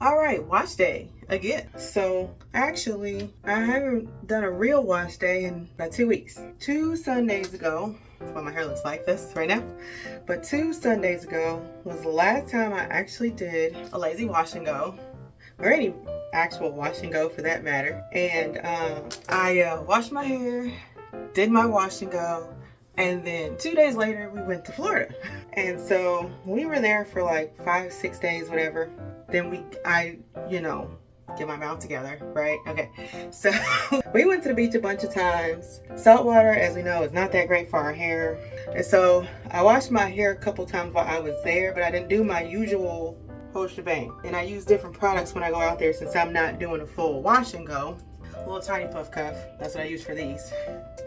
All right, wash day again. So actually, I haven't done a real wash day in about 2 weeks. 2 Sundays ago, that's why my hair looks like this right now. But 2 Sundays ago was the last time I actually did a lazy wash and go, or any actual wash and go for that matter. And I washed my hair, did my wash and go, and then 2 days later we went to Florida. And so we were there for like 5-6 days, whatever. Then I get my mouth together, right? Okay, so we went to the beach a bunch of times. Salt water, as we know, is not that great for our hair. And so I washed my hair a couple times while I was there, but I didn't do my usual whole shebang. And I use different products when I go out there since I'm not doing a full wash and go. A little tiny puff cuff, that's what I use for these.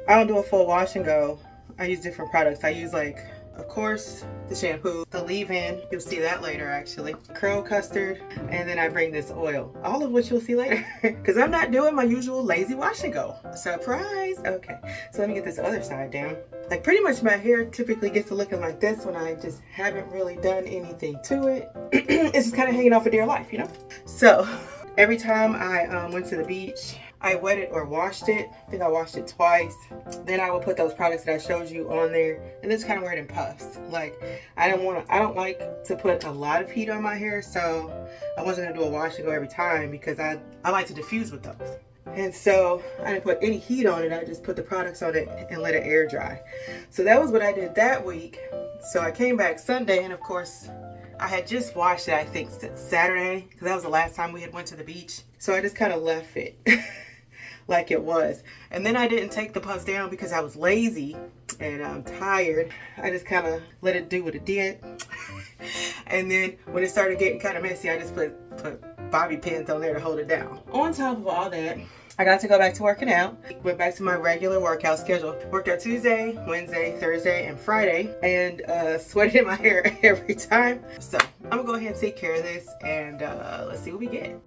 I don't do a full wash and go. I use different products. I use, like, of course, the shampoo, the leave-in, you'll see that later actually, curl custard, and then I bring this oil, all of which you'll see later because I'm not doing my usual lazy wash and go. Surprise! Okay, so let me get this other side down. Like, pretty much my hair typically gets to looking like this when I just haven't really done anything to it. It's just kind of hanging off for dear life, you know? So every time I went to the beach, I wet it or washed it. I think I washed it twice. Then I would put those products that I showed you on there, and this kind of wear it in puffs. Like, I don't like to put a lot of heat on my hair, so I wasn't gonna do a wash and go every time because I like to diffuse with those. And so I didn't put any heat on it. I just put the products on it and let it air dry. So that was what I did that week. So I came back Sunday, and of course I had just washed it, I think Saturday, because that was the last time we had went to the beach. So I just kind of left it like it was. And then I didn't take the puffs down because I was lazy and I'm tired. I just kind of let it do what it did. And then when it started getting kind of messy, I just put bobby pins on there to hold it down. On top of all that, I got to go back to working out. Went back to my regular workout schedule. Worked out Tuesday, Wednesday, Thursday, and Friday, and sweated in my hair every time. So I'm gonna go ahead and take care of this, and let's see what we get.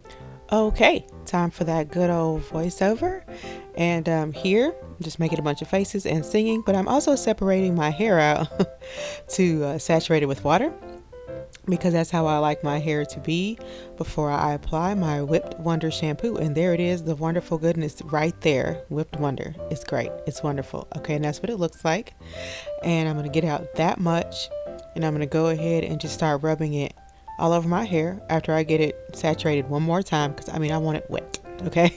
Okay, time for that good old voiceover. And here, I'm just making a bunch of faces and singing, but I'm also separating my hair out to saturate it with water, because that's how I like my hair to be before I apply my Whipped Wonder shampoo. And there it is, the wonderful goodness right there. Whipped Wonder. It's great. It's wonderful. Okay, and that's what it looks like. And I'm going to get out that much, and I'm going to go ahead and just start rubbing it all over my hair after I get it saturated one more time, because I want it wet. Okay.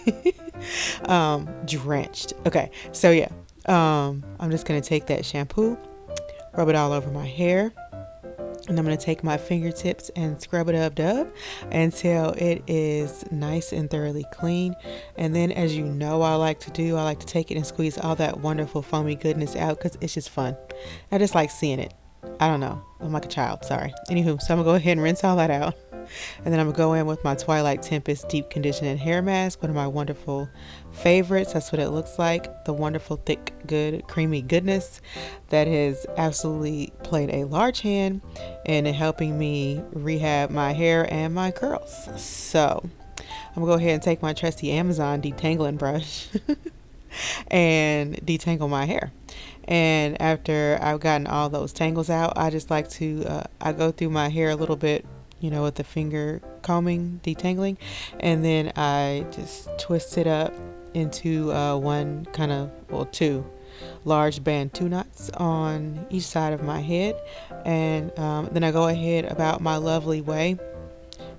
Drenched. Okay, so yeah, I'm just going to take that shampoo, rub it all over my hair. And I'm going to take my fingertips and scrub it up until it is nice and thoroughly clean. And then, as you know, I like to take it and squeeze all that wonderful foamy goodness out, because it's just fun. I just like seeing it. I don't know. I'm like a child. Sorry. Anywho, so I'm going to go ahead and rinse all that out. And then I'm going to go in with my Twilight Tempest Deep Conditioning Hair Mask, one of my wonderful favorites. That's what it looks like. The wonderful, thick, good, creamy goodness that has absolutely played a large hand in helping me rehab my hair and my curls. So I'm going to go ahead and take my trusty Amazon detangling brush and detangle my hair. And after I've gotten all those tangles out, I just like to, I go through my hair a little bit, with the finger combing, detangling, and then I just twist it up into two large bantu knots on each side of my head. And then I go ahead about my lovely way.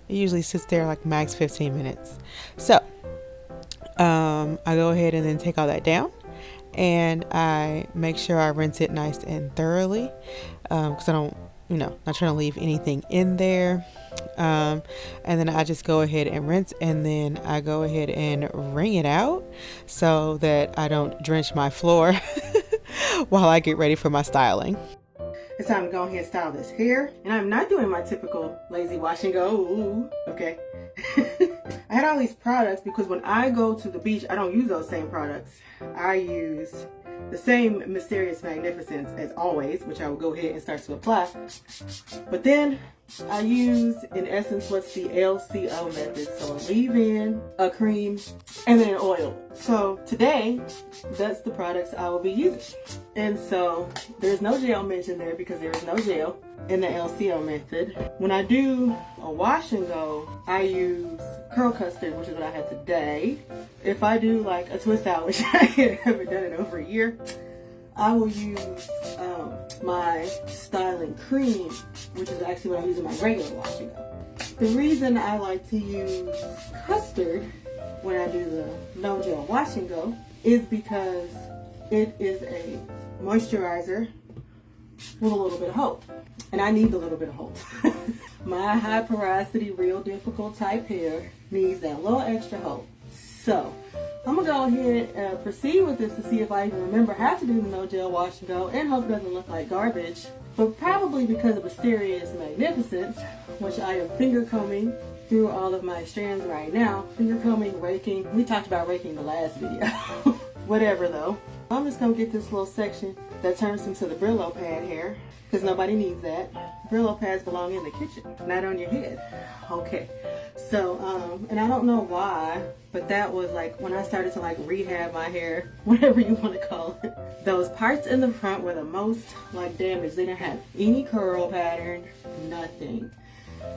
It usually sits there like max 15 minutes. So I go ahead and then take all that down, and I make sure I rinse it nice and thoroughly, because I don't, not trying to leave anything in there. And then I just go ahead and rinse, and then I go ahead and wring it out so that I don't drench my floor while I get ready for my styling. It's time to go ahead and style this hair. And I'm not doing my typical lazy wash and go. Ooh, okay. I had all these products because when I go to the beach, I don't use those same products. I use the same Mysterious Magnificence as always, which I will go ahead and start to apply. But then I use, in essence, what's the LCO method. So a leave-in, a cream, and then an oil. So today, that's the products I will be using. And so there's no gel mentioned there because there is no gel in the LCO method. When I do a wash and go, I use curl custard, which is what I had today. If I do like a twist out, which I haven't done in over a year, I will use my styling cream, which is actually what I use in my regular wash and go. The reason I like to use custard when I do the no gel wash and go is because it is a moisturizer with a little bit of hope. And I need a little bit of hope. My high porosity, real difficult type hair needs that little extra hope. So I'm gonna go ahead and proceed with this to see if I even remember how to do the no gel wash and go and hope it doesn't look like garbage. But probably because of Mysterious Magnificence, which I am finger combing through all of my strands right now. Finger combing, raking. We talked about raking the last video. Whatever though. I'm just gonna get this little section that turns into the Brillo pad hair, because nobody needs that. Brillo pads belong in the kitchen, not on your head. Okay. So, and I don't know why, but that was like when I started to like rehab my hair, whatever you want to call it. Those parts in the front were the most like damaged. They didn't have any curl pattern, nothing.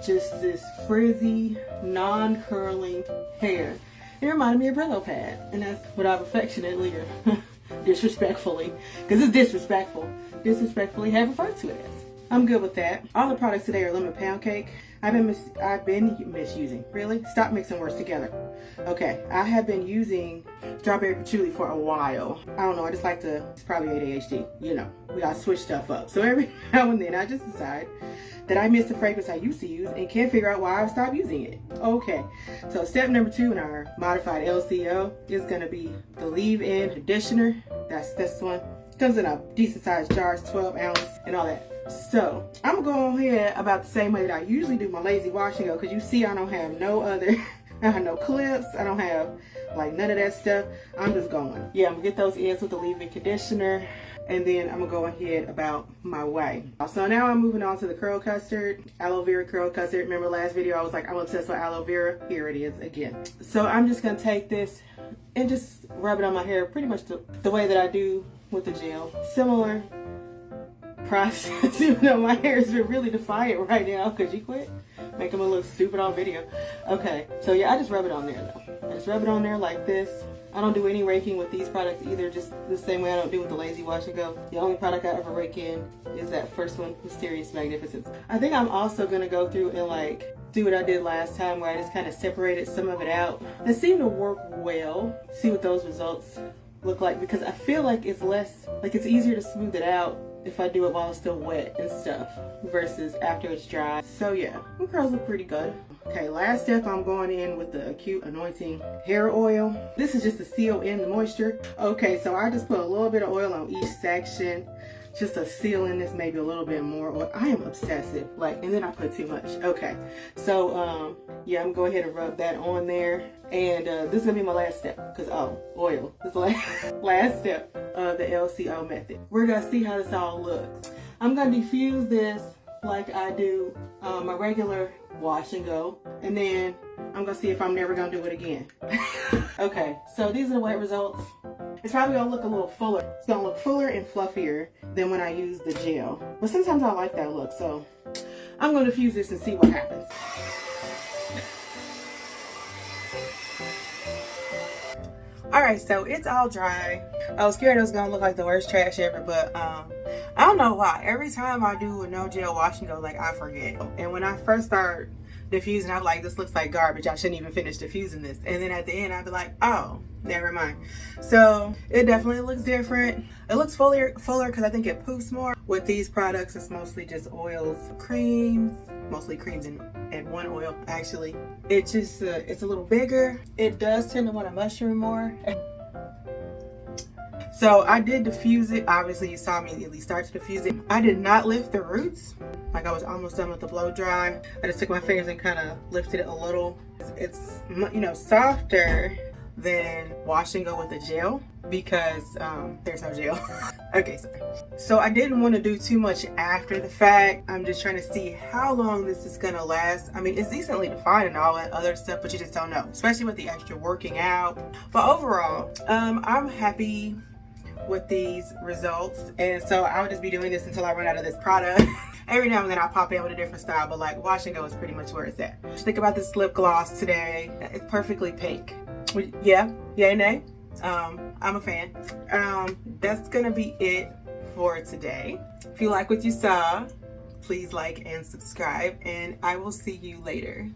Just this frizzy, non-curling hair. It reminded me of Brillo pad, and that's what I've affectionately or disrespectfully, because it's disrespectfully have referred to it as. I'm good with that. All the products today are lemon pound cake. I've been misusing. Really? Stop mixing words together. Okay, I have been using strawberry patchouli for a while. I don't know, I just like to, it's probably ADHD, you know. We gotta switch stuff up. So every now and then I just decide that I miss the fragrance I used to use and can't figure out why I stopped using it. Okay, so step number 2 in our modified LCO is gonna be the leave-in conditioner. That's this one. Comes in a decent sized jar, 12 ounce and all that. So I'm gonna go ahead about the same way that I usually do my lazy wash and go, because you see I don't have no other, I have no clips, I don't have like none of that stuff. I'm just going. Yeah, I'm gonna get those ends with the leave-in conditioner, and then I'm gonna go ahead about my way. So now I'm moving on to the curl custard, aloe vera curl custard. Remember last video I was like, I want to test for aloe vera. Here it is again. So I'm just gonna take this and just rub it on my hair pretty much the way that I do with the gel. Similar process, even though my hair has been really defiant right now. Could you quit? Making me look stupid on video. Okay, so yeah, I just rub it on there though. I just rub it on there like this. I don't do any raking with these products either, just the same way I don't do with the lazy wash and go. The only product I ever rake in is that first one, Mysterious Magnificence. I think I'm also gonna go through and like do what I did last time, where I just kind of separated some of it out. It seemed to work well. See what those results look like, because I feel like it's less, like it's easier to smooth it out if I do it while it's still wet and stuff versus after it's dry. So yeah, my curls look pretty good. Okay, last step, I'm going in with the Acute Anointing Hair Oil. This is just to seal in the moisture. Okay, so I just put a little bit of oil on each section just to seal in this, maybe a little bit more oil. I am obsessive, like, and then I put too much. Okay, so yeah, I'm going to go ahead and rub that on there. And this is gonna be my last step, because oil. This is the last step of the LCO method. We're gonna see how this all looks. I'm gonna diffuse this like I do my regular wash and go, and then I'm gonna see if I'm never gonna do it again. Okay, so these are the wet results. It's probably gonna look a little fuller. It's gonna look fuller and fluffier than when I use the gel. But sometimes I like that look, so I'm gonna diffuse this and see what happens. Alright, so it's all dry. I was scared it was gonna look like the worst trash ever, but I don't know why. Every time I do a no gel wash and go, like, I forget. And when I first start diffusing, I'm like, this looks like garbage. I shouldn't even finish diffusing this. And then at the end, I'd be like, oh, never mind. So it definitely looks different. It looks fuller because I think it poofs more. With these products, it's mostly just oils, creams, mostly creams and one oil actually. It just it's a little bigger. It does tend to want to mushroom more. So I did diffuse it. Obviously you saw me immediately start to diffuse it. I did not lift the roots. Like I was almost done with the blow dry. I just took my fingers and kind of lifted it a little. It's, you know, softer, than wash and go with a gel because there's no gel. Okay, sorry. So I didn't want to do too much after the fact. I'm just trying to see how long this is gonna last. I mean, it's decently defined and all that other stuff, but you just don't know, especially with the extra working out. But overall, I'm happy with these results, and so I'll just be doing this until I run out of this product. Every now and then I'll pop in with a different style, but like wash and go is pretty much where it's at. Just think about this lip gloss today. It's perfectly pink. Yeah, yay, nay. I'm a fan. That's gonna be it for today. If you like what you saw, please like and subscribe, and I will see you later.